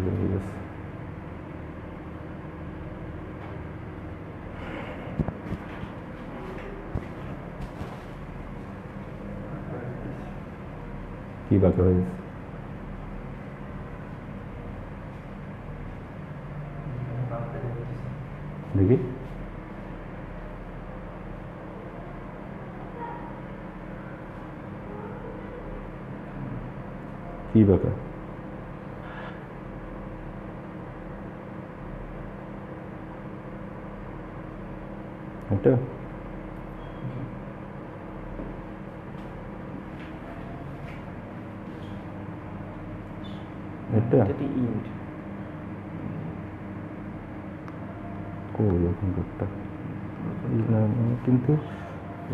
হয়ে গেছে। কি বাকি হয়ে গেছে? দেখি কি বাকি? এটা এটা কই ওখানকারটা? কিন্তু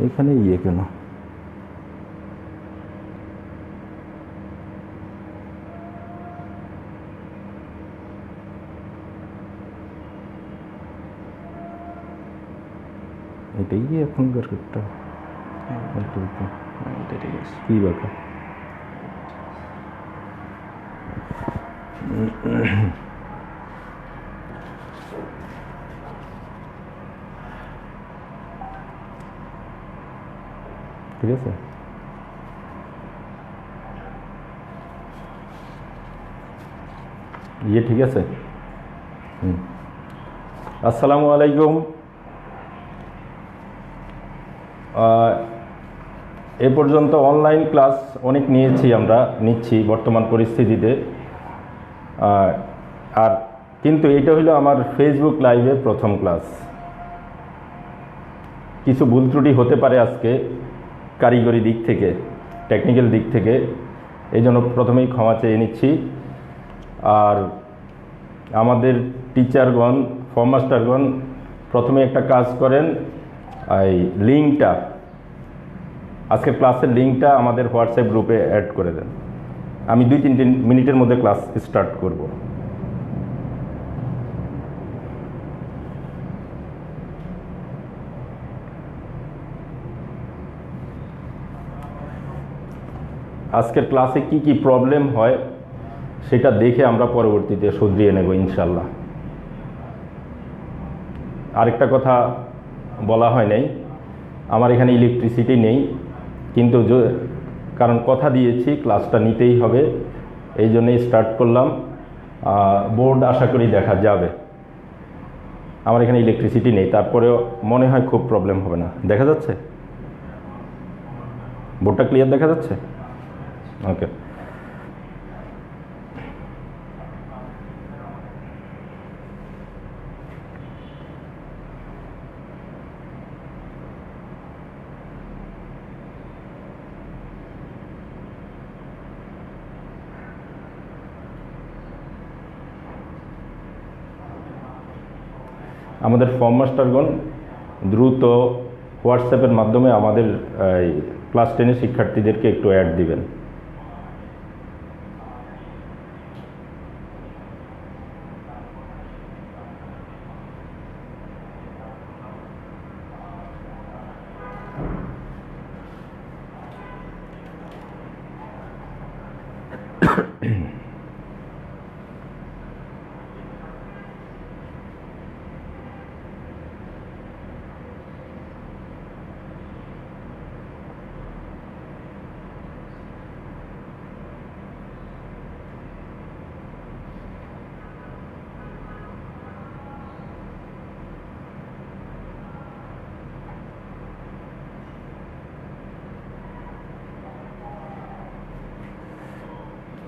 এখানে ইয়ে কেন? এটাই এখনকার একটা কি বাকি? ঠিক আছে, ইয়ে ঠিক আছে। আসসালামু আলাইকুম। এ পর্যন্ত অনলাইন ক্লাস অনেক নিচ্ছি বর্তমান পরিস্থিতিতে। আর কিন্তু এটা হলো আমার ফেসবুক লাইভে প্রথম ক্লাস। কিছু ভুল ত্রুটি হতে পারে আজকে কারিগরি দিক থেকে, টেকনিক্যাল দিক থেকে, এই জন্য প্রথমেই ক্ষমা চেয়ে নিচ্ছি। আর আমাদের টিচারগণ, ফর্ম মাস্টারগণ প্রথমে একটা কাজ করেন, এই লিঙ্কটা, আজকের ক্লাসের লিঙ্কটা আমাদের হোয়াটসঅ্যাপ গ্রুপে অ্যাড করে দেন। আমি 2-3 মিনিটের মধ্যে ক্লাস স্টার্ট করব। আজকের ক্লাসে কি কি প্রবলেম হয় সেটা দেখে আমরা পরবর্তীতে শুধরিয়ে নেব ইনশাল্লাহ। আরেকটা কথা বলা হয় নাই, আমার এখানে ইলেকট্রিসিটি নেই, কিন্তু কারণ কথা দিয়েছি ক্লাসটা নিতেই হবে, এই জন্যই স্টার্ট করলাম। বোর্ড আশা করি দেখা যাবে। আমার এখানে ইলেকট্রিসিটি নেই, তারপরেও মনে হয় খুব প্রবলেম হবে না। দেখা যাচ্ছে? বোর্ডটা ক্লিয়ার দেখা যাচ্ছে? ওকে। আমাদের ফর্ম মাস্টারগণ দ্রুত হোয়াটসঅ্যাপের মাধ্যমে আমাদের ক্লাস 10-এর শিক্ষার্থীদেরকে একটু অ্যাড দিবেন।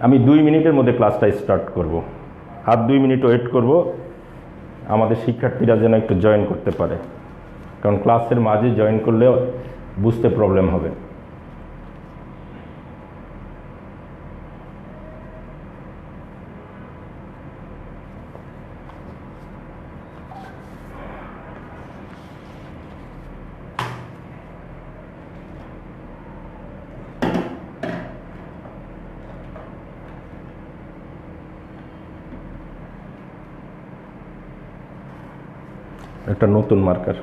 আমি 2 মিনিটের মধ্যে ক্লাসটা স্টার্ট করব। আর 2 মিনিট ওয়েট করব, আমাদের শিক্ষার্থীরা যেন একটু জয়েন করতে পারে, কারণ ক্লাসের মাঝে জয়েন করলে বুঝতে প্রবলেম হবে। একটা নতুন মার্কার।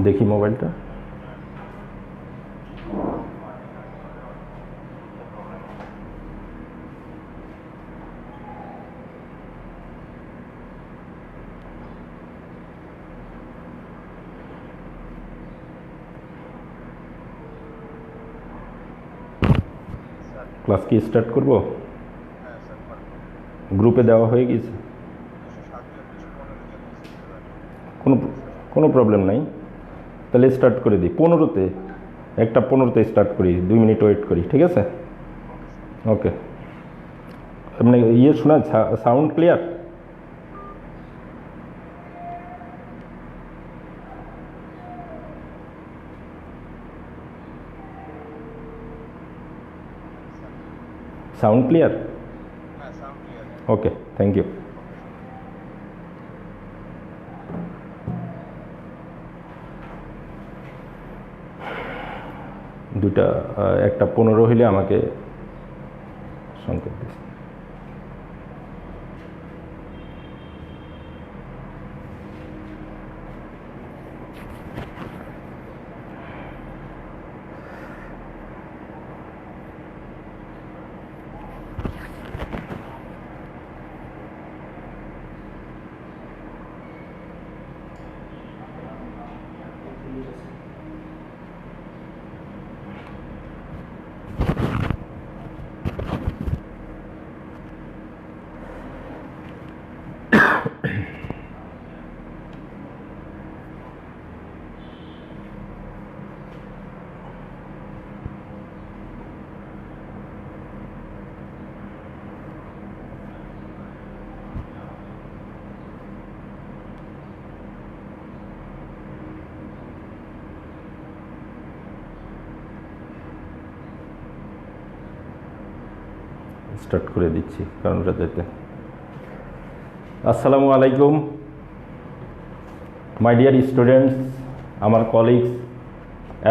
দেখি মোবাইলটা। ক্লাস কি স্টার্ট করব? গ্রুপে দেওয়া হয়ে গেছে? কোনো কোনো প্রবলেম নাই, তাহলে স্টার্ট করে দিই। 15তে, একটা 15তে স্টার্ট করি, 2 মিনিট ওয়েট করি, ঠিক আছে? ওকে। মানে ইয়ে শোনা, sound clear? Sound clear? Okay, thank you. দুইটা, একটা 15 হইলে আমাকে সংকেত দিচ্ছে। স্টার্ট করে দিচ্ছি কারণটা যেতে। আসসালামু আলাইকুম মাই ডিয়ার স্টুডেন্টস, আমার কলিগস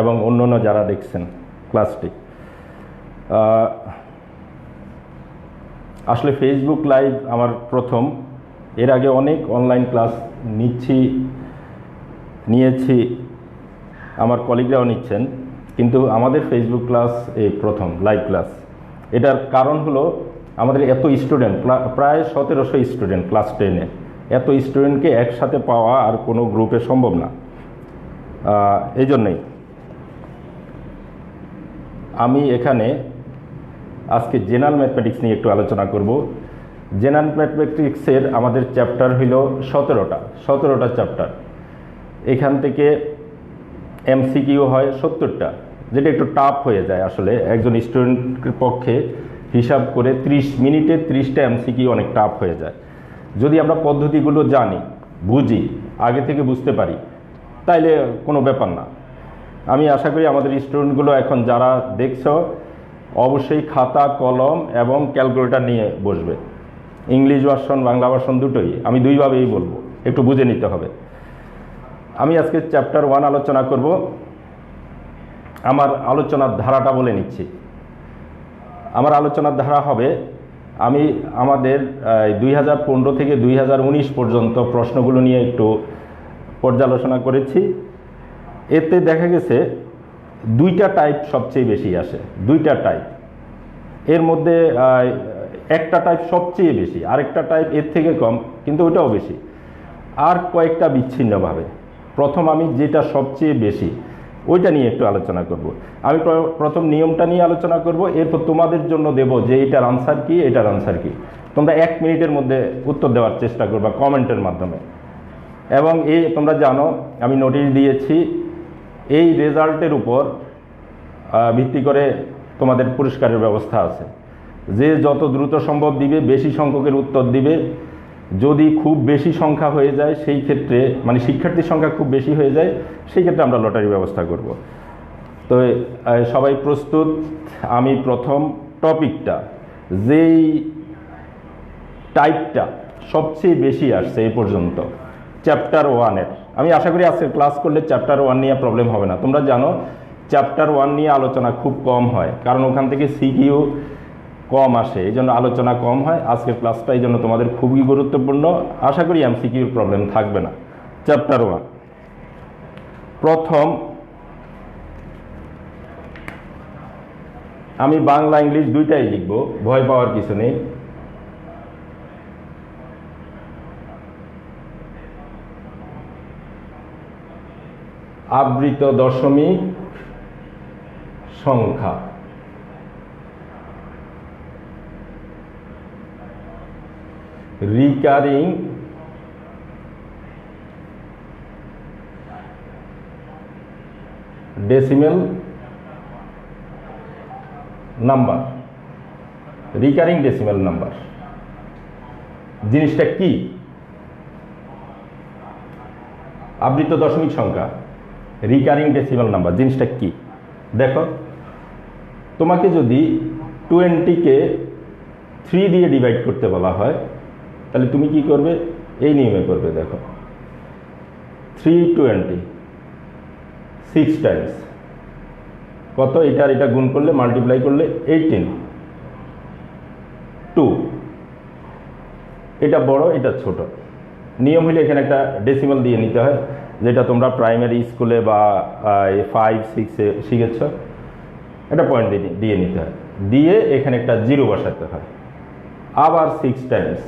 এবং অন্যান্য যারা দেখছেন ক্লাসটি। আসলে ফেসবুক লাইভ আমার প্রথম। এর আগে অনেক অনলাইন ক্লাস নিয়েছি, আমার কলিগরাও নিচ্ছেন, কিন্তু আমাদের ফেসবুক ক্লাস এই প্রথম লাইভ ক্লাস। এটার কারণ হলো আমাদের এত স্টুডেন্ট, প্রায় 1700 স্টুডেন্ট ক্লাস 10-এ। এত স্টুডেন্টকে একসাথে পাওয়া আর কোনো গ্রুপে সম্ভব না। এই জন্যেই আমি এখানে আজকে জেনারেল ম্যাথমেটিক্স নিয়ে একটু আলোচনা করব। জেনারেল ম্যাথমেটিক্সের আমাদের চ্যাপ্টার হইল 17টা চ্যাপ্টার। এখান থেকে এমসিকিউ হয় 70টা, যেটা একটু টাফ হয়ে যায় আসলে একজন স্টুডেন্টের পক্ষে। হিসাব করে 30 মিনিটে 30টা এমসিকিউ অনেক টাফ হয়ে যায়। যদি আমরা পদ্ধতিগুলো জানি, বুঝি, আগে থেকে বুঝতে পারি, তাইলে কোনো ব্যাপার না। আমি আশা করি আমাদের স্টুডেন্টগুলো এখন যারা দেখছো অবশ্যই খাতা কলম এবং ক্যালকুলেটর নিয়ে বসবে। ইংলিশ ভার্সন বাংলা ভার্সন দুটোই, আমি দুইভাবেই বলবো, একটু বুঝে নিতে হবে। আমি আজকে চ্যাপ্টার 1 আলোচনা করব। আমার আলোচনার ধারাটা বলে নিচ্ছি। আমার আলোচনার ধারা হবে, আমি আমাদের 2015 থেকে 2019 পর্যন্ত প্রশ্নগুলো নিয়ে একটু পর্যালোচনা করেছি। এতে দেখা গেছে 2টা টাইপ সবচেয়ে বেশি আসে, 2টা টাইপ। এর মধ্যে একটা টাইপ সবচেয়ে বেশি, আরেকটা টাইপ এর থেকে কম, কিন্তু ওটাও বেশি, আর কয়েকটা বিচ্ছিন্নভাবে। প্রথম আমি যেটা সবচেয়ে বেশি ওইটা নিয়ে একটু আলোচনা করব। আমি প্রথম নিয়মটা নিয়ে আলোচনা করব, এরপর তোমাদের জন্য দেব যে এটার আনসার কি, এটার আনসার কি। তোমরা 1 মিনিটের মধ্যে উত্তর দেওয়ার চেষ্টা করবা কমেন্টের মাধ্যমে। এবং তোমরা জানো আমি নোটিশ দিয়েছি, এই রেজাল্টের উপর ভিত্তি করে তোমাদের পুরস্কারের ব্যবস্থা আছে। যে যত দ্রুত সম্ভব দিবে, বেশি সংখ্যকের উত্তর দিবে। যদি খুব বেশি সংখ্যা হয়ে যায় সেই ক্ষেত্রে, মানে শিক্ষার্থীর সংখ্যা খুব বেশি হয়ে যায়, সেই ক্ষেত্রে আমরা লটারির ব্যবস্থা করব। তো সবাই প্রস্তুত? আমি প্রথম টপিকটা, যেই টাইপটা সবচেয়ে বেশি আসছে এই পর্যন্ত, চ্যাপ্টার 1-এর। আমি আশা করি আজকে ক্লাস করলে চ্যাপ্টার 1 নিয়ে প্রবলেম হবে না। তোমরা জানো চ্যাপ্টার 1 নিয়ে আলোচনা খুব কম হয়, কারণ ওখান থেকে সিকিউ কম আসে, এই জন্য আলোচনা কম হয়। আজকের ক্লাসটা এই জন্য তোমাদের খুবই গুরুত্বপূর্ণ। আশা করি এমসিকিউর প্রবলেম থাকবে না। চ্যাপ্টার 1, প্রথম আমি বাংলা ইংলিশ দুইটাই লিখব, ভয় পাওয়ার কিছু নেই। আবৃত দশমিক সংখ্যা। Recurring decimal number. Recurring decimal number জিনিসটা কি? আবৃত দশমিক সংখ্যা, রিকারিং ডেসিমেল নাম্বার জিনিসটা কি? দেখো, তোমাকে যদি 20-কে 3 দিয়ে ডিভাইড করতে বলা হয়, তাহলে তুমি কি করবে? এই নিয়মে করবে। দেখো, 320 6 টাইমস কত? এটা গুণ করলে, মাল্টিপ্লাই করলে 18, 2। এটা বড়, এটা ছোট। নিয়ম হলে এখানে একটা ডেসিমাল দিয়ে নিতে হয়, যেটা তোমরা প্রাইমারি স্কুলে বা 5-6-এ শিখেছ। একটা পয়েন্ট দিয়ে নিতে হয়, দিয়ে এখানে একটা 0 বসাতে হয়। আবার 6 টাইমস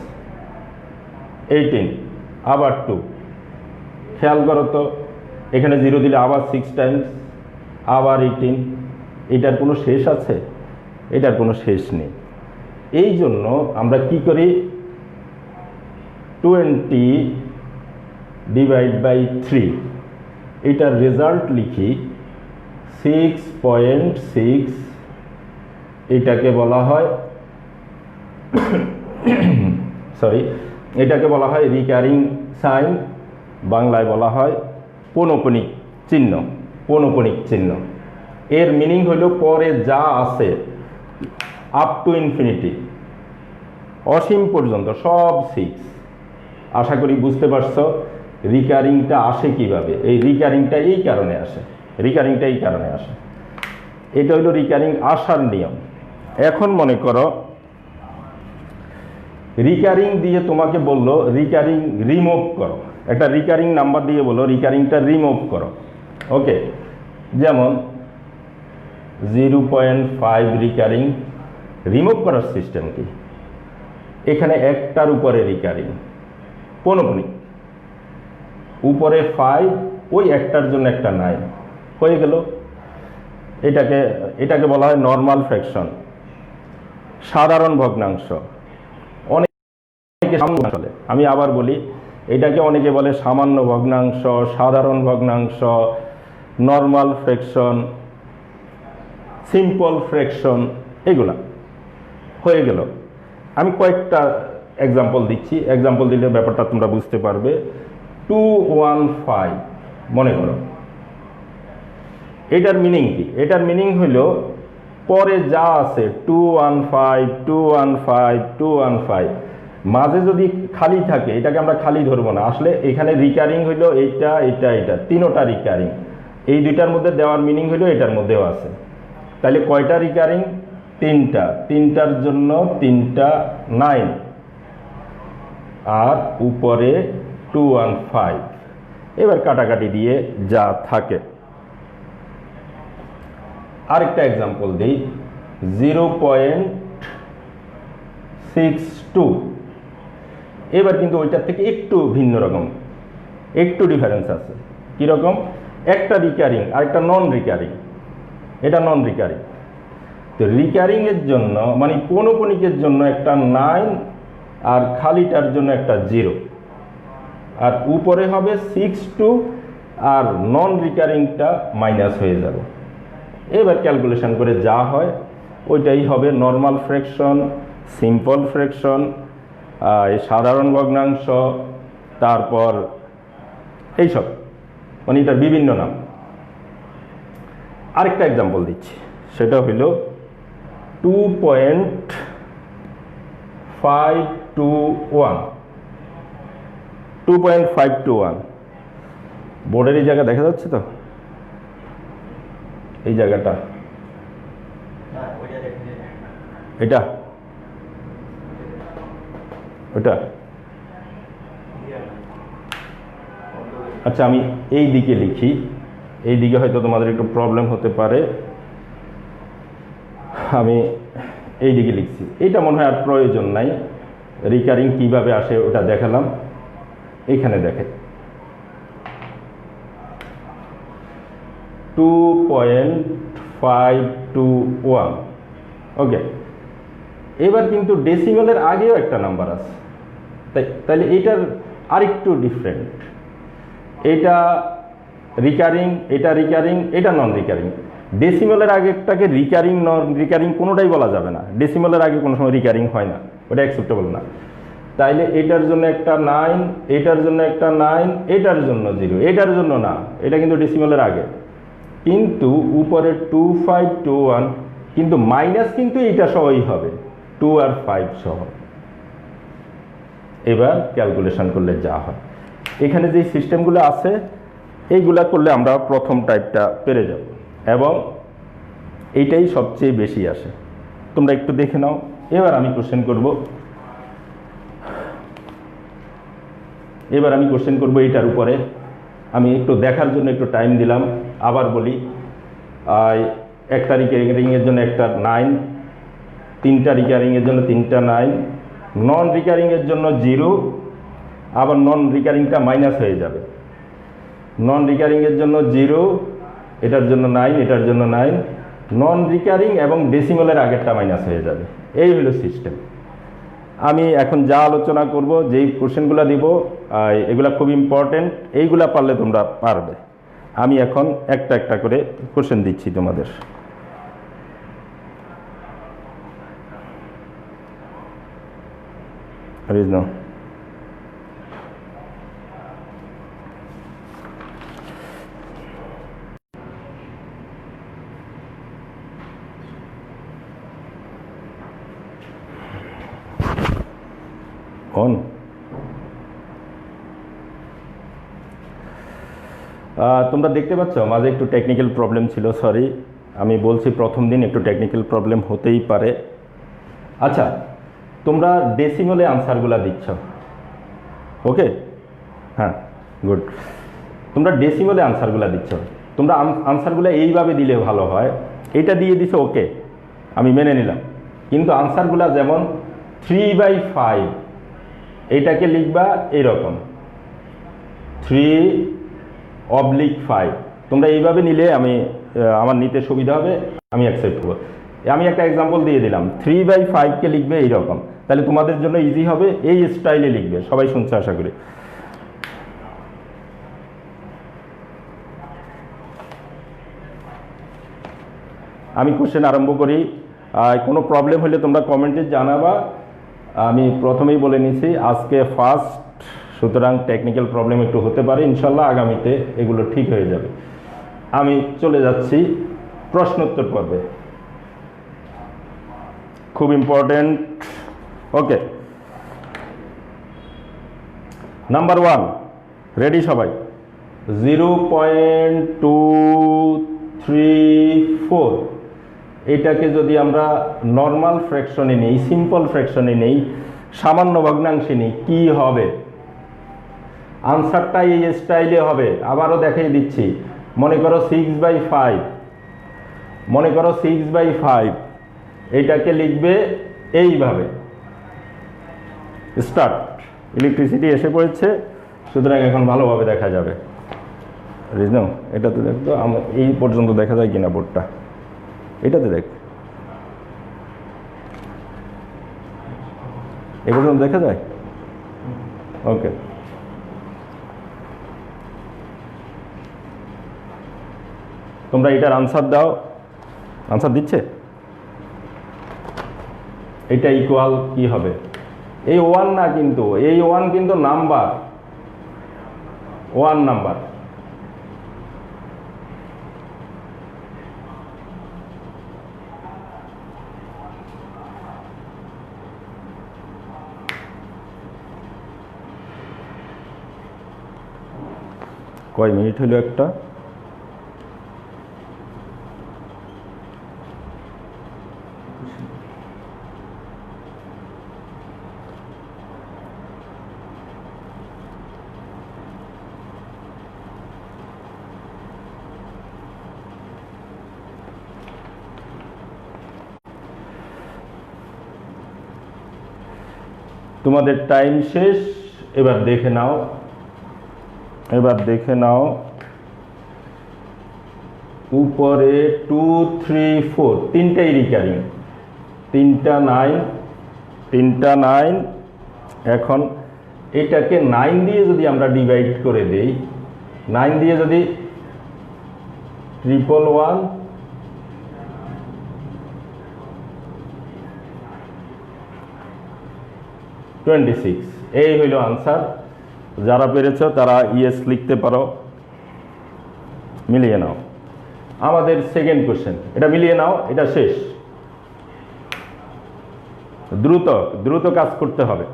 18, আবার 2। খেয়াল করো তো, এখানে 0 দিলে আবার 6 টাইমস, আবার 18। এটার কোনো শেষ আছে? এটার কোনো শেষ নেই। এই জন্য আমরা কি করি? 20 ডিভাইড বাই 3, এটার রেজাল্ট লিখি 6.6। এটাকে বলা হয় এটাকে বলা হয় রিকারিং সাইন, বাংলায় বলা হয় পৌনঃপুনিক চিহ্ন। পৌনঃপুনিক চিহ্ন এর মিনিং হইল পরে যা আছে আপ টু ইনফিনিটি, অসীম পর্যন্ত সব 6। আশা করি বুঝতে পারছো রিকারিংটা আসে কিভাবে। এই রিকারিংটা এই কারণে আসে, এটা হইল রিকারিং আসার নিয়ম। এখন মনে করো রিকারিং দিয়ে তোমাকে বললো রিকারিং রিমুভ করো, একটা রিকারিং নাম্বার দিয়ে বললো রিকারিংটা রিমুভ করো। ওকে, যেমন 0.5 রিকারিং রিমুভ করার সিস্টেম কি? এখানে একটার উপরে রিকারিং পৌনঃপুনিক, উপরে 5, ওই একটার জন্য একটা 9 হয়ে গেল। এটাকে বলা হয় নর্মাল ফ্র্যাকশন, সাধারণ ভগ্নাংশ। অনেকে আমি আবার বলি, এটাকে অনেকে বলে সামান্য ভগ্নাংশ, সাধারণ ভগ্নাংশ, নর্মাল ফ্র্যাকশন, সিম্পল ফ্র্যাকশন। এগুলা হয়ে গেল। আমি কয়েকটা এক্সাম্পল দিচ্ছি, এক্সাম্পল দিলে ব্যাপারটা তোমরা বুঝতে পারবে। 215 মনে করো, এটার মিনিং কি? এটার মিনিং হইল পরে যা আছে 215, 215, 215, মাঝে যদি খালি থাকে এটাকে আমরা খালি ধরবো না। আসলে এখানে রিকারিং হইল এইটা, এটা, তিনোটা রিকারিং। এই দুইটার মধ্যে দেওয়ার মিনিং হইল এটার মধ্যেও আছে। তাহলে কয়টা রিকারিং? 3টা। 3টার জন্য 3টা 9, আর উপরে 215। এবার কাটাকাটি দিয়ে যা থাকে। আরেকটা এক্সাম্পল দিই, 0.62। এবার কিন্তু ওইটার থেকে একটু ভিন্ন রকম, একটু ডিফারেন্স আছে। কিরকম? একটা রিকারিং আর একটা নন রিকারিং। এটা নন রিকারিং। তো রিকারিং এর জন্য মানে পৌনঃপুনিকের জন্য একটা 9, আর খালিটার জন্য একটা 0, আর উপরে হবে 62, আর নন রিকারিংটা মাইনাস হয়ে যাবে। এবার ক্যালকুলেশন করে যা হয় ওইটাই হবে নর্মাল ফ্র্যাকশন, সিম্পল ফ্র্যাকশন, সাধারণ ভগ্নাংশ, তারপর এইসব, মানে এটার বিভিন্ন নাম। আরেকটা এক্সাম্পল দিচ্ছি, সেটা হইল 2.521। 2.521 বোর্ডের এই জায়গা দেখা যাচ্ছে তো, এই জায়গাটা, এটা ওটা। আচ্ছা, আমি এই দিকে লিখি এই দিকে হয়তো তোমাদের একটু প্রবলেম হতে পারে, আমি এই দিকে লিখছি। এইটা মনে হয় আর প্রয়োজন নাই, রিকারিং কিভাবে আসে ওটা দেখালাম। এইখানে দেখে 2.521। ওকে, এবার কিন্তু ডেসিমেলের আগেও একটা নাম্বার আছে, তাইলে এইটার আরেকটু ডিফারেন্ট। এটা রিকারিং, এটা রিকারিং, এটা নন রিকারিং। ডেসিমেলের আগেরটাকে রিকারিং নন রিকারিং কোনোটাই বলা যাবে না, ডেসিমেলের আগে কোনো সময় রিকারিং হয় না, ওটা অ্যাকসেপ্টেবল না। তাইলে এটার জন্য একটা 9, এটার জন্য একটা 9, এটার জন্য 0, এটার জন্য না, এটা কিন্তু ডেসিমেলের আগে। কিন্তু উপরে 2521, কিন্তু মাইনাস কিন্তু এইটা সহই হবে, 2 আর 5 সহ। এবার ক্যালকুলেশন করলে যা হয়, এখানে যে সিস্টেমগুলো আছে এইগুলা করলে আমরা প্রথম টাইপটা পেরে যাব, এবং এইটাই সবচেয়ে বেশি আসে। তোমরা একটু দেখে নাও। এবার আমি কোশ্চেন করব, এইটার উপরে। আমি একটু দেখার জন্য একটু টাইম দিলাম। আবার বলি, 1টা রিকারিংয়ের জন্য একটা 9, 3টা রিকারিংয়ের জন্য 3টা 9, নন রিকারিংয়ের জন্য 0, আবার নন রিকারিংটা মাইনাস হয়ে যাবে। নন রিকারিংয়ের জন্য 0, এটার জন্য 9, এটার জন্য 9, নন রিকারিং এবং ডেসিমেলের আগেরটা মাইনাস হয়ে যাবে। এই হলো সিস্টেম। আমি এখন যা আলোচনা করব, যেই কোশ্চেনগুলো দিব, এগুলা খুব ইম্পর্টেন্ট, এইগুলা পারলে তোমরা পারবে। আমি এখন একটা একটা করে কোশ্চেন দিচ্ছি তোমাদের। রিজনো, অন। তোমরা দেখতে পাচ্ছ মাঝে একটু টেকনিক্যাল প্রবলেম ছিল, সরি। আমি বলছি প্রথম দিন একটু টেকনিক্যাল প্রবলেম হতেই পারে। আচ্ছা, তোমরা ডেসিমেলে আনসারগুলো দিচ্ছ, ওকে? হ্যাঁ, গুড। তোমরা ডেসিমেলে আনসারগুলো দিচ্ছ, তোমরা আনসারগুলো এইভাবে দিলে ভালো হয়। এটা দিয়ে দিছো, ওকে, আমি মেনে নিলাম। কিন্তু আনসারগুলো যেমন 3/5, এইটাকে লিখবা এইরকম 3/5। তোমরা এইভাবে নিলে আমার নিতে সুবিধা হবে, আমি অ্যাকসেপ্ট করবো। আমি একটা এক্সাম্পল দিয়ে দিলাম, 3/5কে লিখবে এইরকম, তাহলে তোমাদের জন্য ইজি হবে। এই স্টাইলে লিখবে, সবাই শুনছে আশা করি। আমি কোশ্চেন আরম্ভ করি। কোনো প্রবলেম হলে তোমরা কমেন্টে জানাবা। আমি প্রথমেই বলে নিছি আজকে ফার্স্ট, সুতরাং টেকনিক্যাল প্রবলেম একটু হতে পারে, ইনশাল্লাহ আগামীতে এগুলো ঠিক হয়ে যাবে। আমি চলে যাচ্ছি প্রশ্নোত্তর পর্বে, খুব ইম্পর্টেন্ট। ওকে, নাম্বার 1, রেডি সবাই? 0.234, এটাকে যদি আমরা নর্মাল ফ্র্যাকশনে নেই, সিম্পল ফ্র্যাকশনে নেই, সামান্য ভগ্নাংশে নেই, কি হবে? আনসারটা এই স্টাইলে হবে। আবারও দেখিয়ে দিচ্ছি, মনে করো 6/5, মনে করো 6/5, এইটাকে লিখবে এইভাবে। স্টার্ট। ইলেকট্রিসিটি এসে পড়েছে, সুতরাং এখন ভালোভাবে দেখা যাবে। রিজনো, এটাতে দেখতো এই পর্যন্ত দেখা যায় কিনা বোর্ডটা, এটাতে দেখ, এই পর্যন্ত দেখা যায়? ওকে, তোমরা এটার আনসার দাও। আনসার দিচ্ছে? এটা ইকুয়াল কি হবে? এই 1 না, কিন্তু এই 1 কিন্তু নাম্বার, 1 নাম্বার। কয় মিনিট হলো একটা? তোমাদের টাইম শেষ। এবার দেখে নাও উপরে 2 3 4 তিনটাই রিকারিং, তিনটা 9। এখন এটাকে 9 দিয়ে যদি আমরা ডিভাইড করে দেই, 9 দিয়ে যদি 111 26, এই হইল আনসার। যারা পেরেছ তারা ইয়েস লিখতে পারো। মিলিয়ে নাও। আমাদের সেকেন্ড কোশ্চেন, এটা মিলিয়ে নাও, এটা শেষ। দ্রুত কাজ করতে হবে।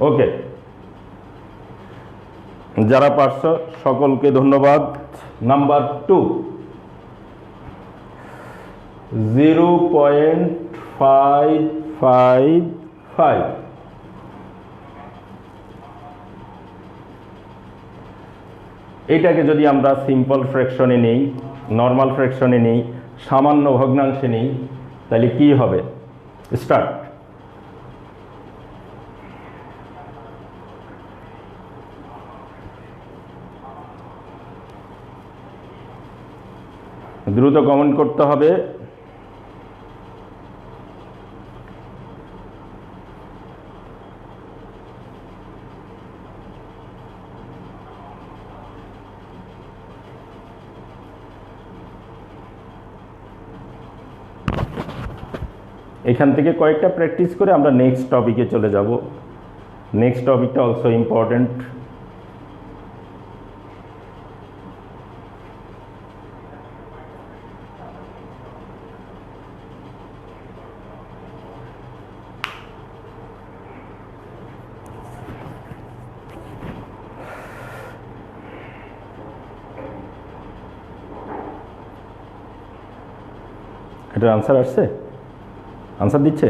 ওকে, যারা পারছো সকলকে ধন্যবাদ। নাম্বার 2, 0.555। এটাকে যদি আমরা সিম্পল ফ্র্যাকশনে নেই, নর্মাল ফ্র্যাকশনে নেই, সামান্য ভগ্নাংশে নেই, তাহলে কি হবে? স্টার্ট। দ্রুত কমেন্ট করতে হবে। এখান থেকে কয়েকটা প্র্যাকটিস করে আমরা নেক্সট টপিকে চলে যাব। নেক্সট টপিকটা অলসো ইম্পর্টেন্ট। এটার আনসার আসছে? আনসার দিচ্ছে?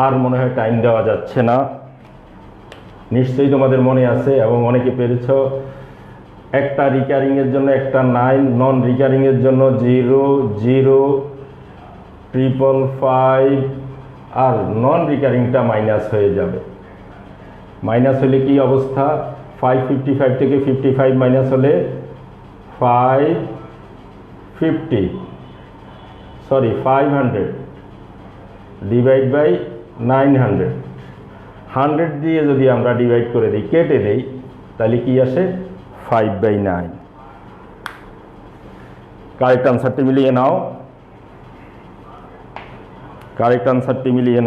আর মনে হয় টাইম দেওয়া যাচ্ছে না। নিশ্চয়ই তোমাদের মনে আছে এবং অনেকে পেরেছ। একটা রিকারিংয়ের জন্য একটা 9, নন রিকারিংয়ের জন্য 0 0 555, আর নন রিকারিংটা মাইনাস হয়ে যাবে। মাইনাস হলে কি অবস্থা? 555 থেকে 55 মাইনাস হলে 500 ডিভাইড বাই 900। 100 দিয়ে যদি আমরা ডিভাইড করে দিই, কেটে দেই, তাহলে কি আসে? 5/9। কারেক্ট আনসারটি মিলিয়ে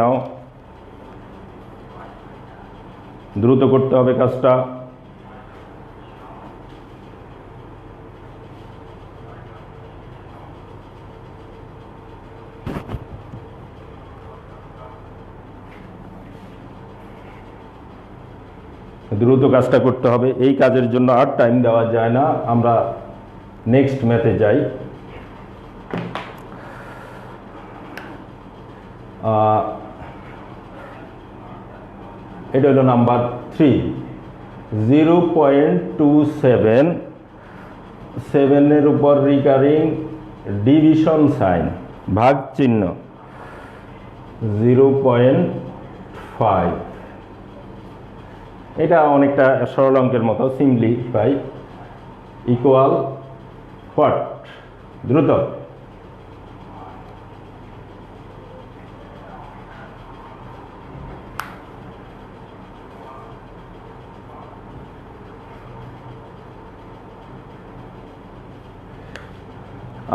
নাও। দ্রুত করতে হবে কাজটা। দ্রুত কাজটা করতে হবে। এই কাজের জন্য আর টাইম দেওয়া যায় না। আমরা নেক্সট ম্যাথে যাই। এটা হলো নাম্বার 3, 0.27, 7-এর উপর রিকারিং, ডিভিশন সাইন, ভাগ চিহ্ন, 0.5। এটা অনেকটা সরল অঙ্কের মতো, সিম্পলিফাই, ইকুয়াল হোয়াট? দ্রুত।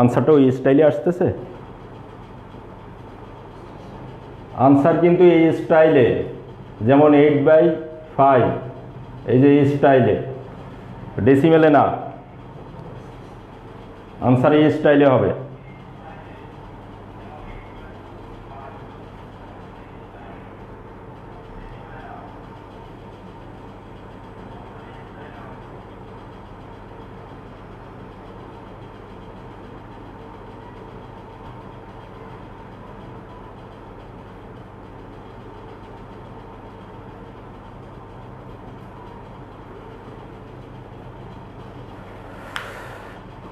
আনসারটা ওই স্টাইলে আসতেছে। আনসার কিন্তু এই স্টাইলে, যেমন 8/5, এই যে এই স্টাইলে, ডেসিমেলে না। আনসার এই স্টাইলে হবে।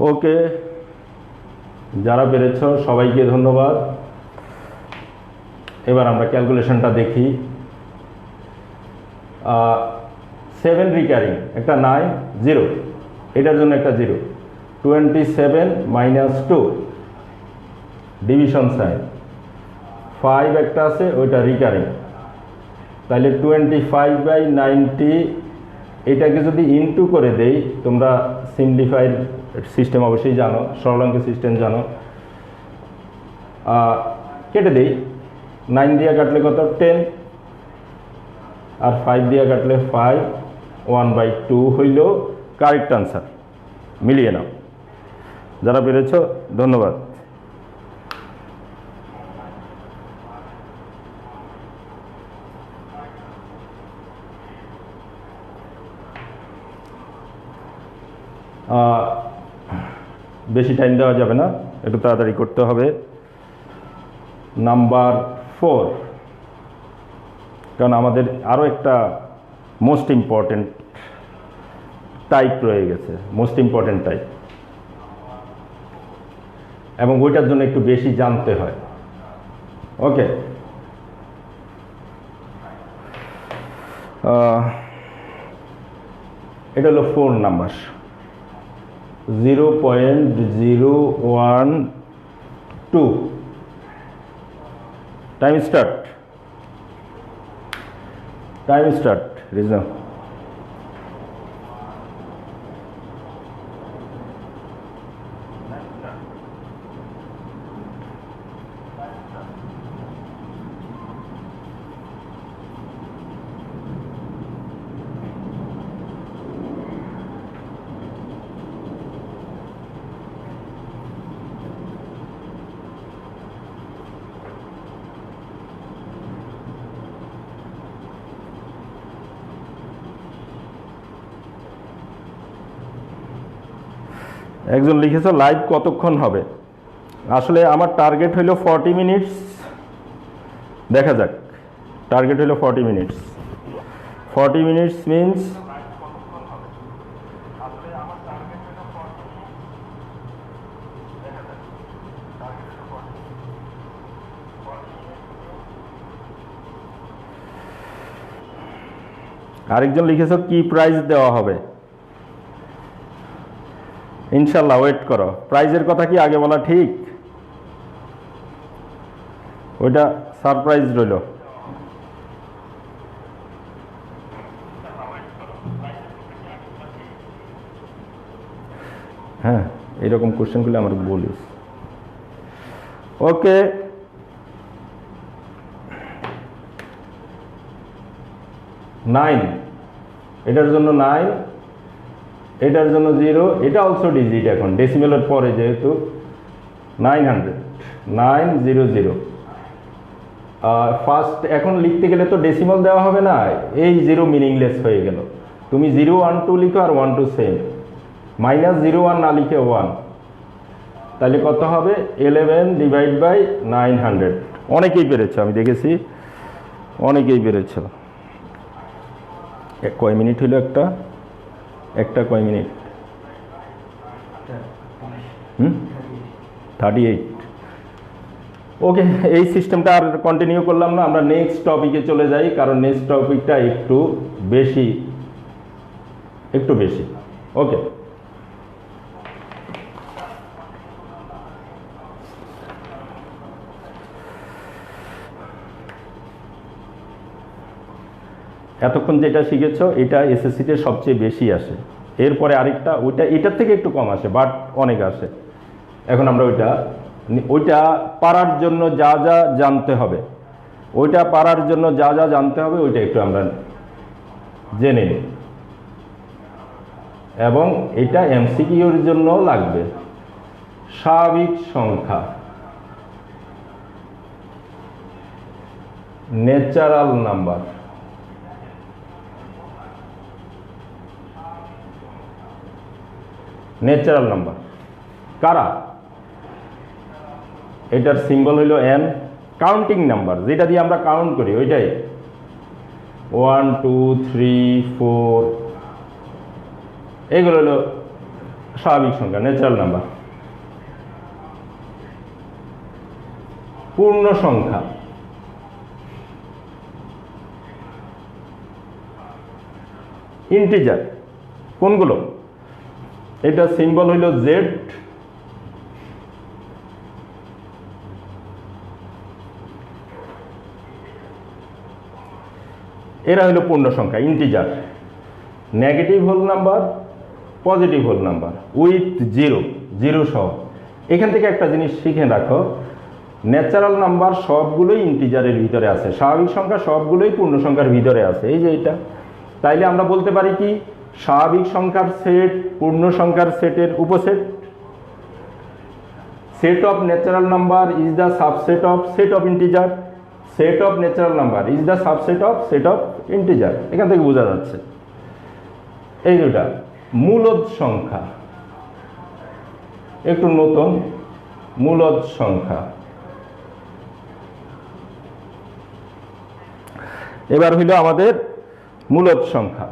ওকে, যারা পেরেছো সবাইকে ধন্যবাদ। এবার আমরা ক্যালকুলেশনটা দেখি। 7 রিকারিং, একটা 9 0, এটার জন্য একটা 0, 27 - 2 ডিভিশন সাইন, 5 একটা আছে ওইটা রিকারিং, তাহলে 25/90। এটাকে যদি ইনটু করে দেই, তোমরা সিম্পলিফাইড সিস্টেম অবশ্যই জানো, সরলাঙ্কের সিস্টেম জানো, কেটে দেই। 9 দিয়ে কাটলে কত? 10, আর 5 দিয়ে কাটলে 5, 1/2 হইল কারেক্ট আনসার। মিলিয়ে নাও। যারা পেরেছ ধন্যবাদ। বেশি টাইম দেওয়া যাবে না, একটু তাড়াতাড়ি করতে হবে। নাম্বার 4, কারণ আমাদের আরও একটা মোস্ট ইম্পর্টেন্ট টাইপ রয়ে গেছে, মোস্ট ইম্পর্টেন্ট টাইপ, এবং ওইটার জন্য একটু বেশি জানতে হয়। ওকে, এটা হলো 4 নাম্বার, 0.012। Time start, Rizwana. একজন লিখেছ লাইভ কতক্ষণ হবে? আসলে আমার টার্গেট হইল 40 মিনিটস, দেখা যাক। টার্গেট হইল 40 মিনিটস। 40 মিনিটস মিনস আরেকজন লিখেছ কি প্রাইস দেওয়া হবে? ইনশাল্লাহ, ওয়েট করো। প্রাইজের কথা কি আগে বলা ঠিক? ওইটা সারপ্রাইজ রইল। হ্যাঁ, এইরকম কোশ্চেনগুলো আমার বলিস। ওকে, নাইন, এটার জন্য 9, এটার জন্য 0, এটা অলসো ডিজিট, এখন ডেসিমেলের পরে যেহেতু 900, 900। ফার্স্ট এখন লিখতে গেলে তো ডেসিমাল দেওয়া হবে না, এই 0 মিনিংলেস হয়ে গেল। তুমি 0 1 2 লিখো আর 1 2 সেম, -01 না লিখে 1, তাহলে কত হবে? 11/900। অনেকেই পেরেছ, আমি দেখেছি অনেকেই পেরেছ। কয় মিনিট হইল একটা কয় মিনিট? 38। ওকে, এই সিস্টেমটা আর কন্টিনিউ করলাম না, আমরা নেক্সট টপিকে চলে যাই, কারণ নেক্সট টপিকটা একটু বেশি। ওকে, এতক্ষণ যেটা শিখেছো এটা এসএসসিতে সবচেয়ে বেশি আসে। এরপরে আরেকটা, এটার থেকে একটু কম আসে, বাট অনেক আসে। এখন আমরা ওইটা পারার জন্য যা যা জানতে হবে, ওইটা একটু আমরা জেনে নিই। এবং এটা এমসিকিউর জন্য লাগবে। স্বাভাবিক সংখ্যা, ন্যাচারাল নাম্বার, কারা? এটার সিম্বল হইল n। কাউন্টিং নাম্বার, যেটা দিয়ে আমরা কাউন্ট করি ওইটাই, 1 2 3 4, এগুলো হলো স্বাভাবিক সংখ্যা, ন্যাচারাল নাম্বার। পূর্ণ সংখ্যা, ইন্টিজার কোনগুলো? এটা সিম্বল হইল জেড, এরা হলো পূর্ণ সংখ্যা, integer. Negative whole number, positive whole number with zero, zero সহ। এখান থেকে একটা জিনিস শিখে রাখো, ন্যাচারাল নাম্বার সবগুলোই ইন্টিজারের ভিতরে আছে, স্বাভাবিক সংখ্যা সবগুলোই পূর্ণ সংখ্যার ভিতরে আছে। এই যে এটা, তাইলে আমরা বলতে পারি কি স্বাভাবিক সংখ্যার সেট পূর্ণ সংখ্যার সেটের উপসেট। Set of natural number is the subset of set of integer. Set of natural number is the subset of set of integer. এখান থেকে বোঝা যাচ্ছে। এই দুটা মূলদ সংখ্যা, একটু নতুন মূলদ সংখ্যা। এবার হইল আমাদের মূলদ সংখ্যা,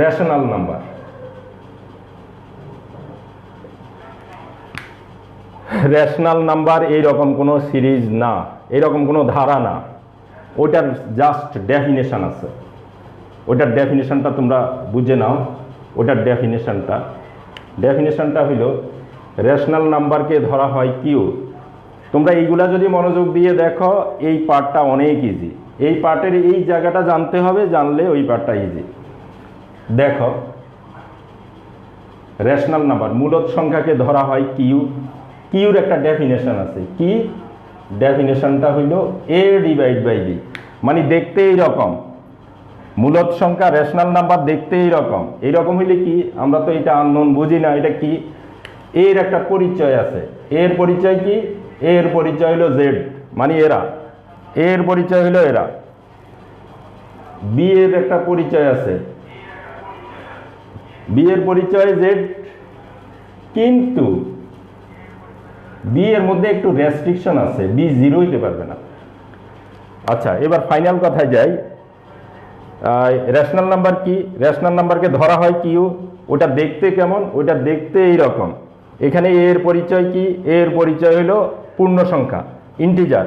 রেশনাল নাম্বার। রেশনাল নাম্বার এইরকম কোনো সিরিজ না, এইরকম কোনো ধারা না, ওইটার জাস্ট ডেফিনেশন আছে। ওইটার ডেফিনেশনটা তোমরা বুঝে নাও। ওইটার ডেফিনেশনটা হইল রেশনাল নাম্বারকে ধরা হয় কিউ। তোমরা এইগুলা যদি মনোযোগ দিয়ে দেখো, এই পার্টটা অনেক ইজি। এই পার্টের এই জায়গাটা জানতে হবে, জানলে ওই পার্টটা ইজি। দেখো, রেশনাল নাম্বার মূলদ সংখ্যাকে ধরা হয় কিউ। কিউর একটা ডেফিনেশন আছে। কি ডেফিনেশনটা হইল এ ডিভাইড বাই বি, মানে দেখতে এইরকম। মূলদ সংখ্যা রেশনাল নাম্বার দেখতে এইরকম। এইরকম হইলে কি, আমরা তো এটা আননোন বুঝি না, এটা কি, এর একটা পরিচয় আছে। এর পরিচয় কি? এর পরিচয় হলো জেড, মানে এরা। এর পরিচয় হলো এরা। বি এর একটা পরিচয় আছে, বি এর পরিচয় জেড, কিন্তু বি এর মধ্যে একটু রেস্ট্রিকশন আছে, বি জিরো হইতে পারবে না। আচ্ছা, এবার ফাইনাল কথায় যাই। রেশনাল নাম্বার কি? রেশনাল নাম্বারকে ধরা হয় কিউ। ওটা দেখতে কেমন? ওটা দেখতে এইরকম। এখানে এর পরিচয় কি? এর পরিচয় হলো পূর্ণ সংখ্যা, ইন্টিজার।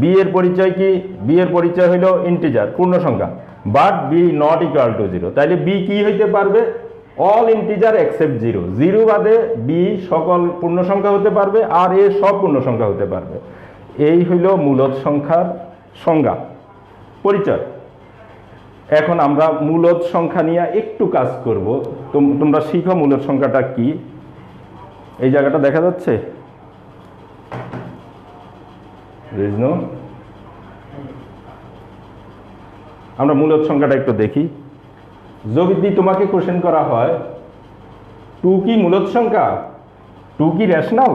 বি এর পরিচয় কি? বি এর পরিচয় হলো ইন্টিজার, পূর্ণ সংখ্যা। But B not equal to zero. তাইলে বি কি হইতে পারবে? All integer except zero. Zero বাদে বি সকল পূর্ণ সংখ্যা হতে পারবে, আর এ সব পূর্ণ সংখ্যা হতে পারবে। এই হইল মূলদ সংখ্যার সংজ্ঞা, পরিচয়। এখন আমরা মূলদ সংখ্যা নিয়ে একটু কাজ করব। তোমরা শিখো মূলদ সংখ্যাটা কি। এই জায়গাটা দেখা যাচ্ছে? আমরা মূলদ সংখ্যাটা একটু দেখি। যদি তোমাকে কোশ্চেন করা হয়, টু কি মূলদ সংখ্যা? টু কি রেশনাল?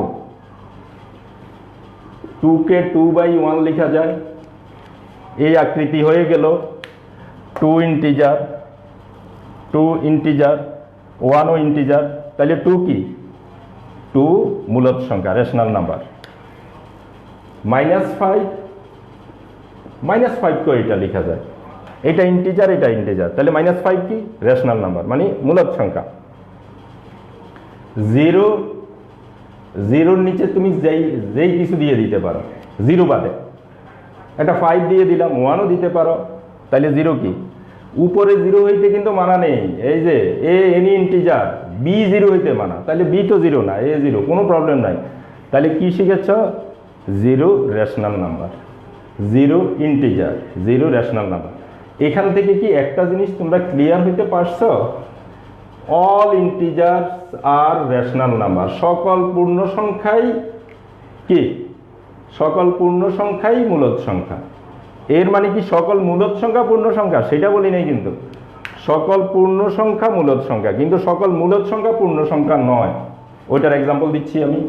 টু কে 2/1 লেখা যায়। এই আকৃতি হয়ে গেল টু ইন্টিজার, টু ইন্টিজার, ওয়ানও ইন্টিজার। তাহলে টু কি? টু মূলদ সংখ্যা, রেশনাল নাম্বার। -5 তো এটা লেখা যায়। এটা ইন্টিজার, এটা ইন্টিজার, তাহলে -5 কি? রেশনাল নাম্বার, মানে মূলদ সংখ্যা। জিরো, জিরোর নিচে তুমি যেই কিছু দিয়ে দিতে পারো, জিরো বাদে। একটা 5 দিয়ে দিলাম, 1ও দিতে পারো, তাহলে জিরো কি? উপরে জিরো হইতে কিন্তু মানা নেই। এই যে এ এনি ইন্টিজার, বি জিরো হইতে মানা, তাহলে বি তো জিরো না, এ জিরো, কোনো প্রবলেম নাই। তাহলে কি শিখেছ? Zero rational number, zero integer, zero rational number. এখান থেকে কি একটা জিনিস তোমরা ক্লিয়ার হইতে পারছো? অল ইন্টিজার্স আর রেশনাল নাম্বার। সকল পূর্ণ সংখ্যাই কি? সকল পূর্ণ সংখ্যাই মূলদ সংখ্যা। এর মানে কি সকল মূলদ সংখ্যা পূর্ণ সংখ্যা? সেটা বলি নাই কিন্তু। সকল পূর্ণ সংখ্যা মূলদ সংখ্যা, কিন্তু সকল মূলদ সংখ্যা পূর্ণ সংখ্যা নয়। ওইটার এক্সাম্পল দিচ্ছি আমি।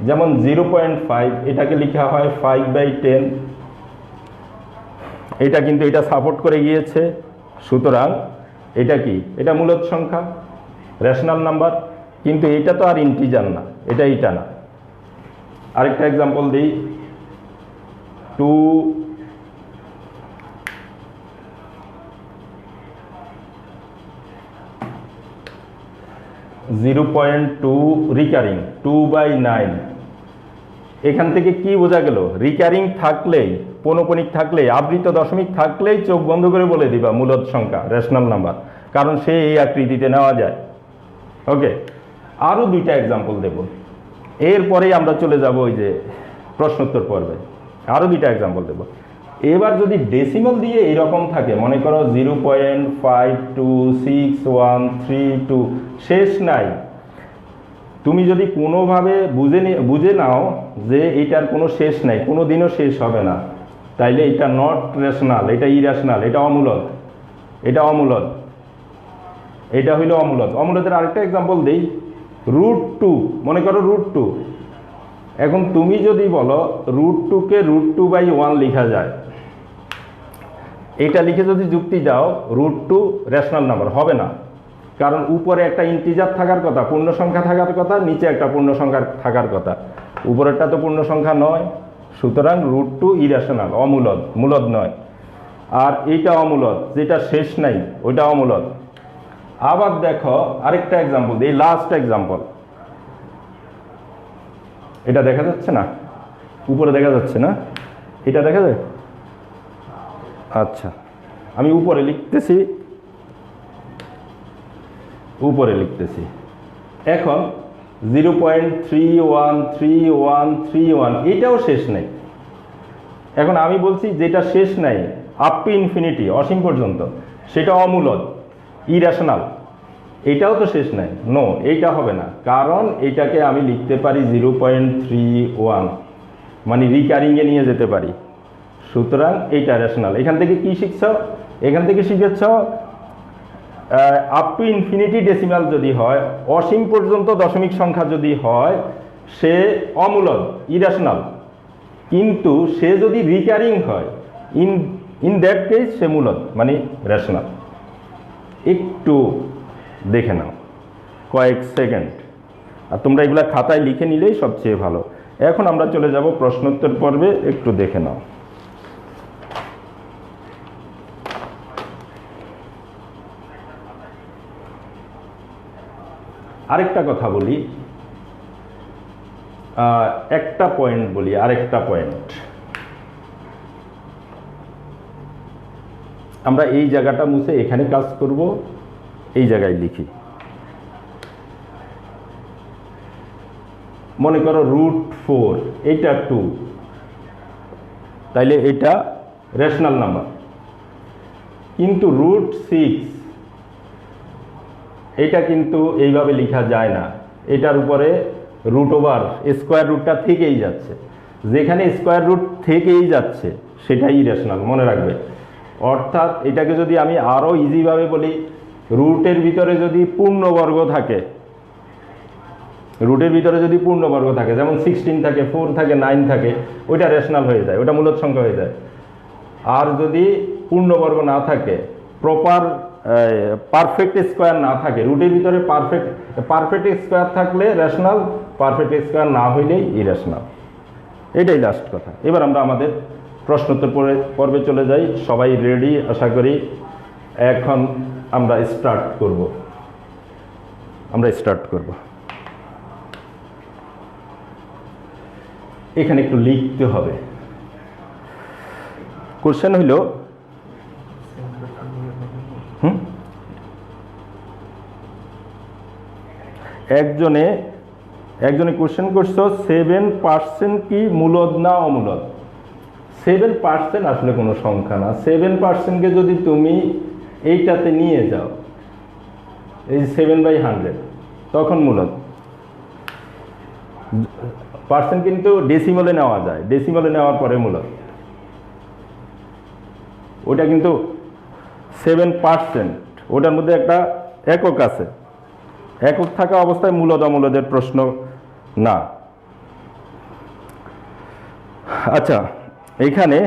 যেমন 0.5, এটাকে লেখা হয় 5/10। এটা কিন্তু এটা সাপোর্ট করে গিয়েছে, সুতরাং এটা কি? এটা মূলদ সংখ্যা, রেশনাল নাম্বার, কিন্তু এটা তো আর ইন্টিজার না, এটা না। আরেকটা এক্সাম্পল দিই। 2 0.2 রিকারিং 2/9। এখান থেকে কি বোঝা গেল? রিকারিং থাকলেই, পৌনঃপুনিক থাকলেই, আবৃত দশমিক থাকলেই চোখ বন্ধ করে বলে দিবা মূলদ সংখ্যা, রেশনাল নাম্বার, কারণ সে এই আকৃতিতে নেওয়া যায়। ওকে, আরও দুইটা এক্সাম্পল দেব, এরপরেই আমরা চলে যাব ওই যে প্রশ্নোত্তর পর্বে। আরও দুইটা এক্সাম্পল দেব। এবার যদি ডেসিমাল দিয়ে এরকম থাকে, মনে করো 0.526132, শেষ নাই, তুমি যদি কোনোভাবে বুঝে নাও যে এটার কোনো শেষ নাই, কোনো দিনও শেষ হবে না, তাইলে এটা নট রেশনাল, এটা ইরেশনাল, এটা অমূলদ, এটা অমূলদ, এটা হইল অমূলদ। অমূলদের আরেকটা এক্সাম্পল দিই, √2, মনে করো √2। এখন তুমি যদি বলো √2 কে √2/1 লেখা যায়, এটা লিখে যদি যুক্তি যাও, √2 রেশনাল নাম্বার হবে না, কারণ উপরে একটা ইন্টিজার থাকার কথা, পূর্ণ সংখ্যা থাকার কথা, নিচে একটা পূর্ণ সংখ্যা থাকার কথা, উপরেরটা তো পূর্ণ সংখ্যা নয়, সুতরাং √2 ইরেশনাল, অমূলদ, মূলদ নয়। আর এইটা অমূলদ, যেটা শেষ নাই ওইটা অমূলদ। আবার দেখো আরেকটা এক্সাম্পল দিই, লাস্ট এক্সাম্পল। এটা দেখা যাচ্ছে না? উপরে দেখা যাচ্ছে না? এটা দেখা যায়? আচ্ছা, আমি উপরে লিখতেছি, উপরে লিখতেছি। এখন 0.313131, এটাও শেষ নেই। এখন আমি বলছি যেটা শেষ নাই আপ টু ইনফিনিটি, অসীম পর্যন্ত, সেটা অমূলদ, ইরেশনাল। এটাও তো শেষ নাই, নো, এইটা হবে না, কারণ এটাকে আমি লিখতে পারি 0.31, মানে রিকারিংয়ে নিয়ে যেতে পারি, সুতরাং এইটা রেশনাল। এখান থেকে কি শিখছ? এখান থেকে শিখেছ আপ টু ইনফিনিটি ডেসিমাল যদি হয়, অসীম পর্যন্ত দশমিক সংখ্যা যদি হয়, সে অমূলদ, ইরেশনাল। কিন্তু সে যদি রিকারিং হয়, ইন দ্যাট কেস সে মূলদ, মানে রেশনাল। একটু দেখে নাও, কয়েক সেকেন্ড, আর তোমরা এগুলা খাতায় লিখে নিলেই সবচেয়ে ভালো। এখন আমরা চলে যাব প্রশ্নোত্তর পর্বে, একটু দেখে নাও। আরেকটা কথা বলি, একটা পয়েন্ট বলি, আরেকটা পয়েন্ট। আমরা এই জায়গাটা মুছে এখানে কাজ করব, এই জায়গায় লিখি। মনে করো √4, এইটা 2, তাইলে এটা রেশনাল নাম্বার। কিন্তু √6, এটা কিন্তু এইভাবে লেখা যায় না, এটার উপরে √ স্কোয়ার রুটটা থেকেই যাচ্ছে, যেখানে স্কোয়ার রুট থেকেই যাচ্ছে সেটাই ইরেশনাল, মনে রাখবে। অর্থাৎ এটাকে যদি আমি আরও ইজিভাবে বলি, রুটের ভিতরে যদি পূর্ণবর্গ থাকে, রুটের ভিতরে যদি পূর্ণবর্গ থাকে, যেমন 16 থাকে, 4 থাকে, 9 থাকে, ওইটা রেশনাল হয়ে যায়, ওটা মূলদ সংখ্যা হয়ে যায়। আর যদি পূর্ণবর্গ না থাকে, প্রপার পারফেক্ট স্কোয়ার না থাকে, রুটের ভিতরে পারফেক্ট স্কোয়ার থাকলে রেশনাল, পারফেক্ট স্কোয়ার না হইলেই ইরেশনাল। এটাই লাস্ট কথা। এবার আমরা আমাদের প্রশ্নোত্তর পর্বে চলে যাই। সবাই রেডি আশা করি। এখন আমরা স্টার্ট করব। এখানে একটু লিখতে হবে। কোশ্চেন হইল, একজনে কোশ্চেন করছো 7% কি মূলদ না অমূলদ? 7% আসলে কোনো সংখ্যা না। 7%কে যদি তুমি এইটাতে নিয়ে যাও, এই 7/100, তখন মূলদ। পার্সেন্ট কিন্তু ডেসিমালে নেওয়া যায়, ডেসিমালে নেওয়ার পরে মূলদ। ওটা কিন্তু 7%, ওটার মধ্যে একটা একক আছে, একক থাকা অবস্থায় মূলদ অমূলদের প্রশ্ন না। আচ্ছা, এখানে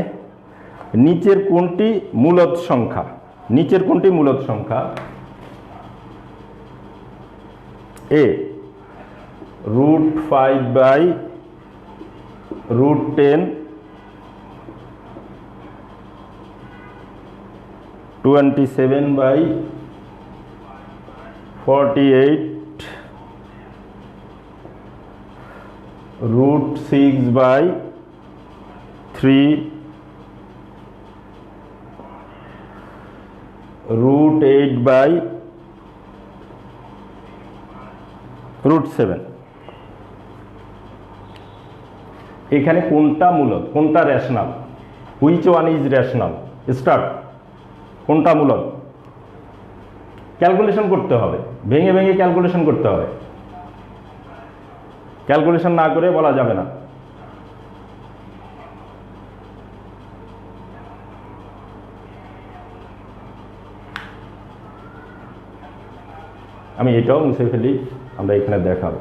নিচের কোনটি মূলদ সংখ্যা? এ √5/√10, 27/48, √6/3 √8/√7। এখানে কোনটা মূলদ, কোনটা rational? Which one is rational? Start. কোনটা মূলদ? ক্যালকুলেশন করতে হবে, ভেঙে ভেঙে ক্যালকুলেশন করতে হবে, ক্যালকুলেশন না করে বলা যাবে না। আমি এটাও মুছে ফেলি, আমরা এখানে দেখাবো।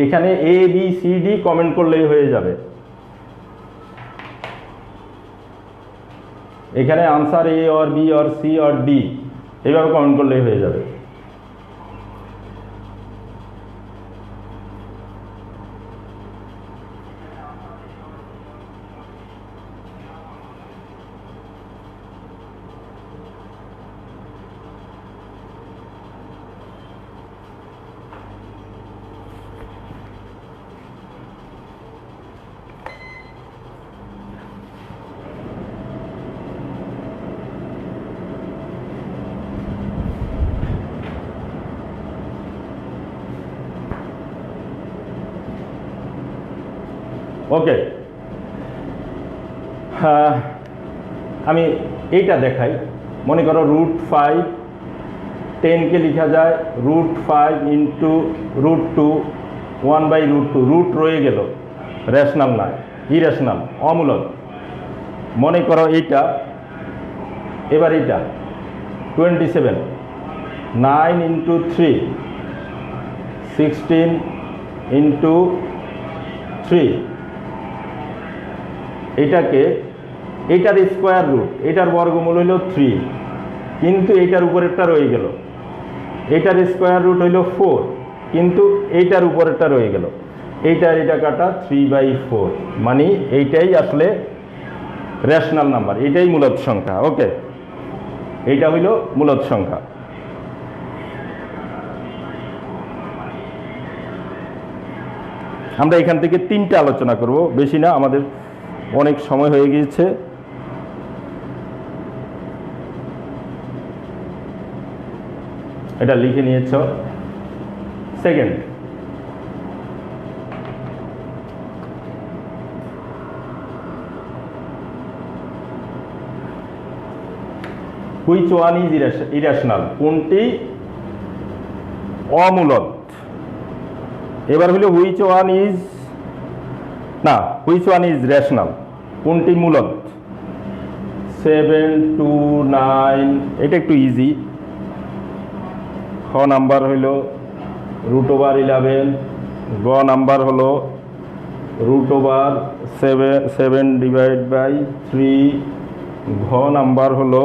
এখানে A B C D comment করলেই হয়ে যাবে। এখানে answer A or B or C or D এইভাবে কমেন্ট করলেই হয়ে যাবে। ওকে, হ্যাঁ আমি এইটা দেখাই। মনে করো √5, 10কে লেখা যায় √5 ইন্টু √2, 1/√2। রুট রয়ে গেল, রেশনাল না, ইরেশনাল, অমূলদ। মনে করো এইটা, এবার এইটা 27, 9 ইন্টু 3, 16 ইন্টু 3। এটাকে, এটার স্কোয়ার রুট, এটার বর্গমূল হইল 3, কিন্তু এইটার উপরেরটা রয়ে গেল। এটার স্কোয়ার রুট হইল 4, কিন্তু এইটার উপরেরটা রয়ে গেল। এইটার এটা কাটা 3/4, মানে এইটাই আসলে রেশনাল নাম্বার, এটাই মূলদ সংখ্যা। ওকে, এইটা হইল মূলদ সংখ্যা। আমরা এখান থেকে 3টা আলোচনা করব, বেশি না, আমাদের অনেক সময় হয়ে গিয়েছে। এটা লিখে নিয়েছ। Second, which one is irrational? কোনটি অমূলদ? এবার হলো হুইচ ওয়ান ইজ, না, হুইচ ওয়ান ইজ রেশনাল? কোনটি মূলদ? 7 2 9, এটা একটু ইজি। খ নাম্বার হইল √11, গ নাম্বার হলো √7/3, ঘ নাম্বার হলো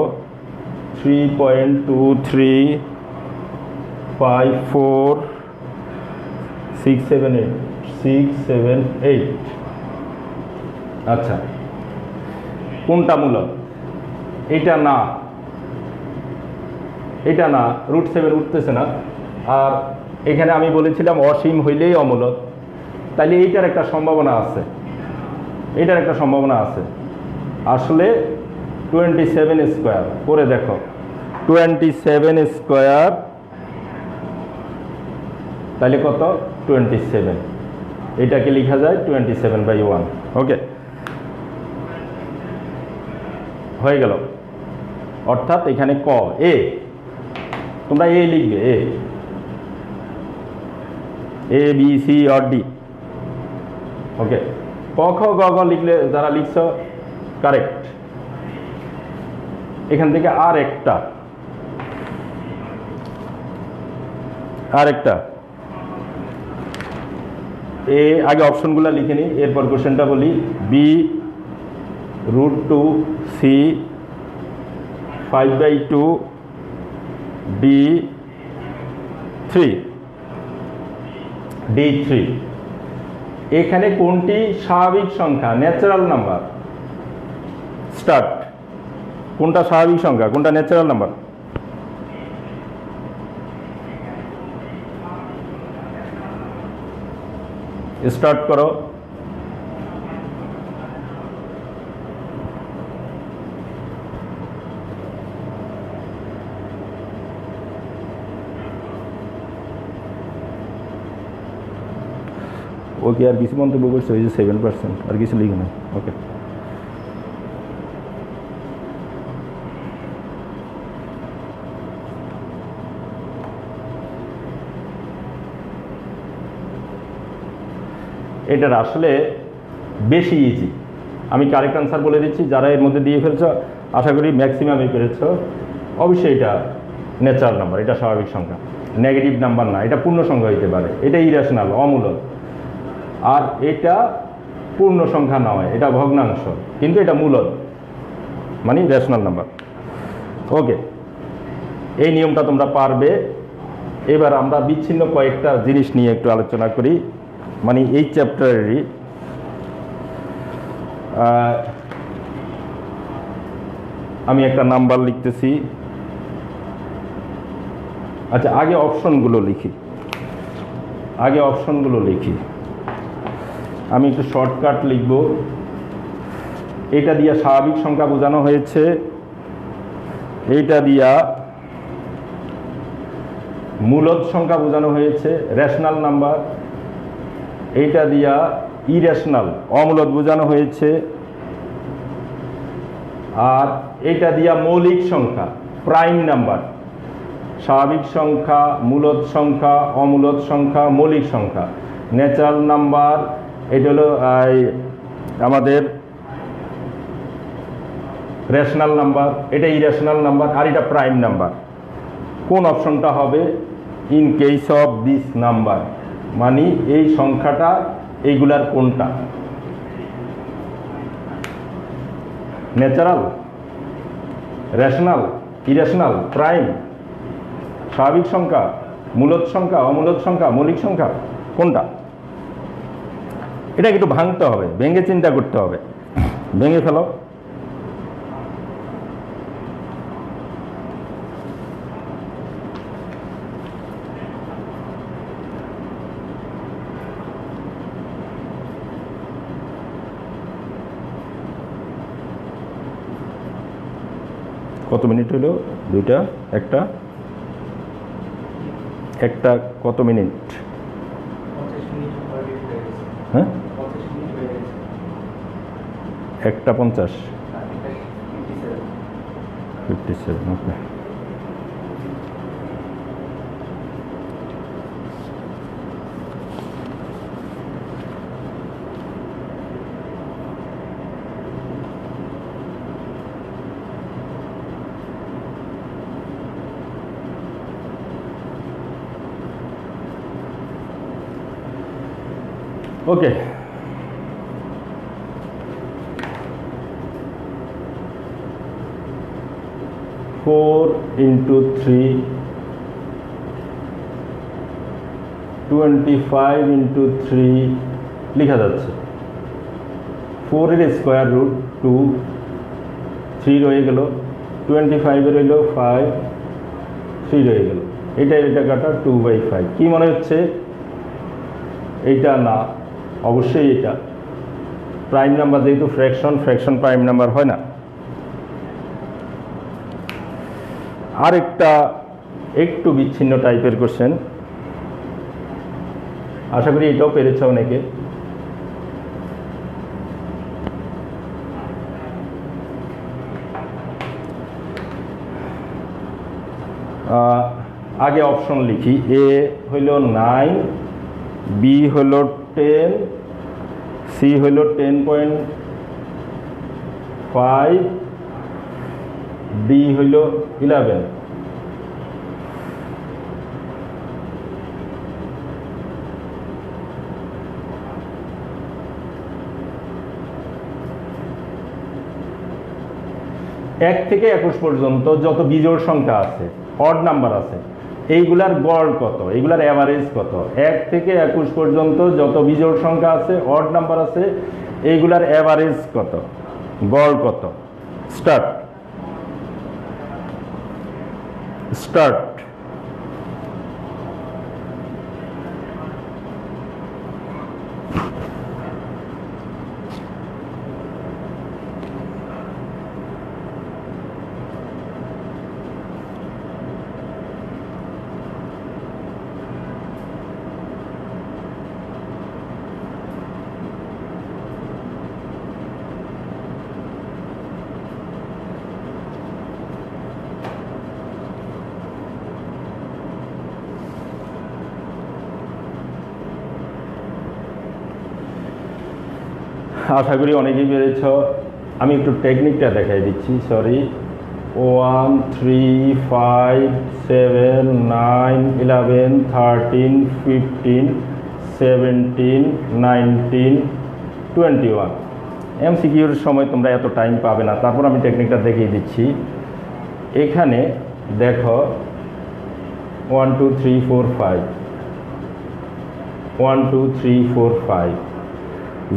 3.2354 6 7 8। আচ্ছা, কোনটা মূলদ? এটা না, এটা না, √7 উঠতেছে না। আর এখানে আমি বলেছিলাম অসীম হইলেই অমূলদ, তাইলে এইটার একটা সম্ভাবনা আছে, এটার একটা সম্ভাবনা আছে। আসলে 27 স্কোয়ার করে দেখো, 27 স্কোয়ার তাহলে কত? 27। এটাকে লেখা যায় 27/1। ওকে, হয়ে গেল। অর্থাৎ এখানে ক, এ, তোমরা এ লিখবে, এ বি সি অর ডি। ওকে, ক খ গ ঘ লিখলে, যারা লিখছ কারেক্ট। এখান থেকে আর একটা এ, আগে অপশনগুলো লিখে নিই, এরপর কোশ্চেনটা বলি। B √2, C 5/2, D 3। এখানে কোনটি স্বাভাবিক সংখ্যা, ন্যাচারাল নাম্বার? স্টার্ট। কোনটা স্বাভাবিক সংখ্যা, কোনটা ন্যাচারাল নাম্বার? স্টার্ট করো। ওকে, আর কিছু মন্তব্য করছে? ওই যে 7%, আর কিছু লিখে না। ওকে, এটার আসলে বেশি ইজি। আমি কারেক্ট আনসার বলে দিচ্ছি, যারা এর মধ্যে দিয়ে ফেলছো আশা করি ম্যাক্সিমামই পেরেছো। অবশ্যই এটা ন্যাচারাল নাম্বার, এটা স্বাভাবিক সংখ্যা, নেগেটিভ নাম্বার না। এটা পূর্ণ সংখ্যা হইতে পারে, এটা ইরেশনাল, অমূলক। আর এটা পূর্ণ সংখ্যা নয়, এটা ভগ্নাংশ, কিন্তু এটা মূলদ, মানে রেশনাল নাম্বার। ওকে, এই নিয়মটা তোমরা পারবে। এবার আমরা বিচ্ছিন্ন কয়েকটা জিনিস নিয়ে একটু আলোচনা করি, মানে এই চ্যাপ্টারেরই। আমি একটা নাম্বার লিখতেছি। আচ্ছা, আগে অপশনগুলো লিখি। আমি একটু শর্টকাট লিখব। এটা দিয়া স্বাভাবিক সংখ্যা বোঝানো হয়েছে, এইটা দিয়া মূলদ সংখ্যা বোঝানো হয়েছে, রেশনাল নাম্বার। এইটা দিয়া ইরেশনাল, অমূলদ বোঝানো হয়েছে। আর এটা দিয়া মৌলিক সংখ্যা, প্রাইম নাম্বার। স্বাভাবিক সংখ্যা, মূলদ সংখ্যা, অমূলদ সংখ্যা, মৌলিক সংখ্যা। ন্যাচারাল নাম্বার, এটা হলো আমাদের রেশনাল নাম্বার, এটা ইরেশনাল নাম্বার, আর এটা প্রাইম নাম্বার। কোন অপশনটা হবে? In case of this number, মানে এই সংখ্যাটা এইগুলার কোনটা? ন্যাচারাল, রেশনাল, ইরেশনাল, প্রাইম, স্বাভাবিক সংখ্যা, মূলদ সংখ্যা, অমূলদ সংখ্যা, মৌলিক সংখ্যা, কোনটা? এটা একটু ভাঙতে হবে, ভেঙে চিন্তা করতে হবে। ভেঙে ফেলো। কত মিনিট হলো? দুইটা, একটা কত মিনিট? হ্যাঁ, 1:50, 57। ওকে, ওকে। 4 into 3, 25 into 3 লেখা যাচ্ছে। 4 এর স্কোয়ার রুট 2, 3 রয়ে গেল, 25 এর রইল 5, 3 রয়ে গেল। এটা কাটা 2/5। কি মনে হচ্ছে? এইটা না, অবশ্যই এটা প্রাইম নাম্বার, যেহেতু ফ্র্যাকশন প্রাইম নাম্বার হয় না। আরেকটা একটু বিচ্ছিন্ন টাইপের কোশ্চেন, আশা করি এটাও পেরেছে অনেকে। আগে অপশন লিখি। এ হইল 9, বি হইল 10, সি হইল 10.5, ডি হইল 11। এক থেকে 21 পর্যন্ত যত বিজোড় সংখ্যা আছে, অড নাম্বার আছে, এইগুলার গড় কত, এইগুলার অ্যাভারেজ কত? 1 থেকে 21 পর্যন্ত যত বিজোড় সংখ্যা আছে, অড নাম্বার আছে, এইগুলার অ্যাভারেজ কত, গড় কত? স্টার্ট। আশা করি অনেকেই পেরেছ। আমি একটু টেকনিকটা দেখাই দিচ্ছি, সরি। 1 3 5 7 9 11 13 15 17 19 21। এমসিকিউর সময় তোমরা এত টাইম পাবে না, তারপর আমি টেকনিকটা দেখিয়ে দিচ্ছি। এখানে দেখো 1 2 3 4 5, 1 2 3 4 5।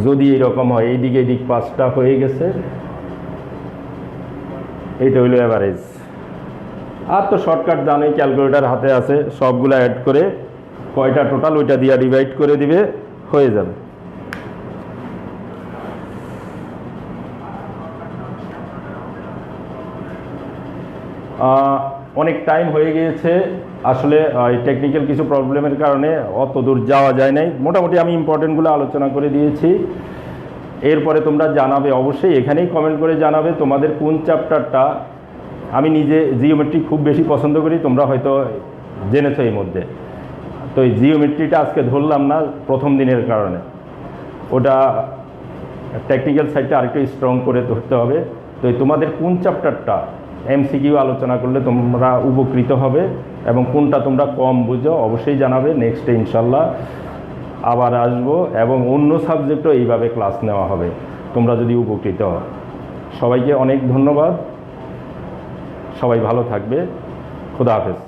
যদি এরকম হয়, এইদিকে এদিক 5টা হয়ে গেছে, এইটা হইল অ্যাভারেজ। আর তো শর্টকাট জানোই, ক্যালকুলেটার হাতে আছে, সবগুলো অ্যাড করে কয়টা টোটাল ওইটা দিয়ে ডিভাইড করে দিবে, হয়ে যাবে। অনেক টাইম হয়ে গিয়েছে আসলে, টেকনিক্যাল কিছু প্রবলেমের কারণে অত দূর যাওয়া যায় নাই। মোটামুটি আমি ইম্পর্টেন্টগুলো আলোচনা করে দিয়েছি। এরপরে তোমরা জানাবে, অবশ্যই এখানেই কমেন্ট করে জানাবে তোমাদের কোন চ্যাপ্টারটা। আমি নিজে জিওমেট্রি খুব বেশি পছন্দ করি, তোমরা হয়তো জেনেছো এই মধ্যে। তো এই জিওমেট্রিটা আজকে ধরলাম না প্রথম দিনের কারণে, ওটা টেকনিক্যাল সাইডটা আরেকটু স্ট্রং করে ধরতে হবে। তো তোমাদের কোন চ্যাপ্টারটা এমসিকিউ আলোচনা করলে তোমরা উপকৃত হবে এবং কোনটা তোমরা কম বুঝো, অবশ্যই জানাবে। নেক্সটে ইনশাল্লাহ আবার আসবো এবং অন্য সাবজেক্টও এইভাবে ক্লাস নেওয়া হবে, তোমরা যদি উপকৃত হও। সবাইকে অনেক ধন্যবাদ, সবাই ভালো থাকবে, খোদা হাফেজ।